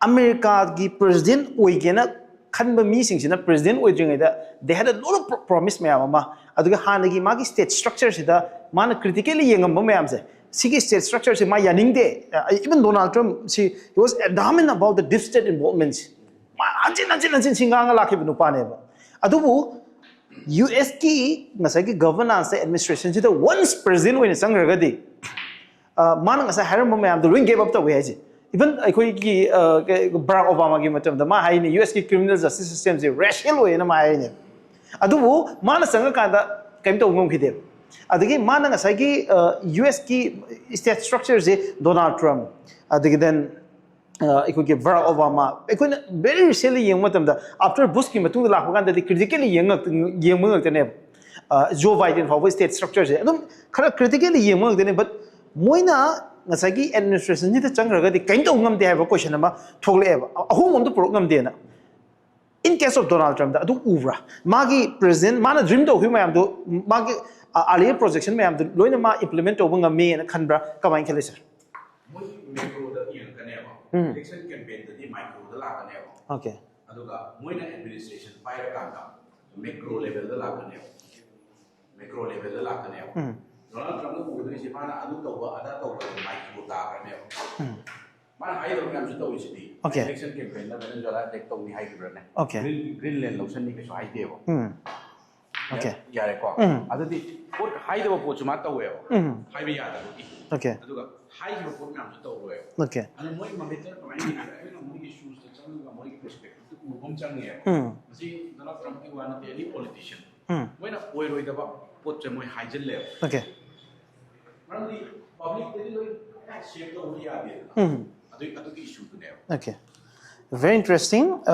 America ki president oigena khanba mi singsina president oidringaida they had a lot of promise mayama aduga hanagi magi state structure sida mana critically yengamba mayamse sigi state structure se ma yaningde even Donald Trump he was adamant about the deep state involvements ma anjin singanga lakhibnu paneba adubu US ki ngasagi governance administration sida once president oina sangragadi mana ngasa haram mayam the ring gave up the way even Barack Obama ki matam da ma hai ni US ki criminal justice system se racial way na ma hai ni adubu mana sanga ka da kaim to ngom khide adagi mana nga sai ki US ki state structure se Donald Trump adagi then Barack Obama very recently yeng matam da after Bush ki matung da lakpa kan da critically yeng mong ta ne Joe Biden for state structure se adum khara critically yeng mong ta ne but moina ngasagi administration ni ta changraga di kain to ngam de have question ama thogle eba ahum om to program de na in case of Donald Trump da adu uvra magi president mana dream to hu mayam do magi earlier projection mayam do loina ma implement to ngam me na khanbra kamai khale sir moi macro da yang kaneba election campaign da di micro da la kaneba okay aduga moina administration fire kanda macro level da la kaneba macro level da la kaneba Donald Trump ko udah si mana adu tahu ada tahu micro da kaneba mana hai dong yang sudah uji di election campaign da Venezuela tek tahu ni hai kibran okay Greenland lausan ni keso hai debo okay ya reko adu di pot hai debo pot cuma tahu ya hai bi ya da okay aduga hai debo pot yang sudah tahu ya okay anu moi mameter kemain ni ada moi ki shoes ta chang ga moi ki perspective tu ubom chang ya mesti Donald Trump ki wana te ni politician moi na oi roi da ba pot che moi hai jel le okay mana di public te loi shape to uri ya de adu ki issue tu ne okay very interesting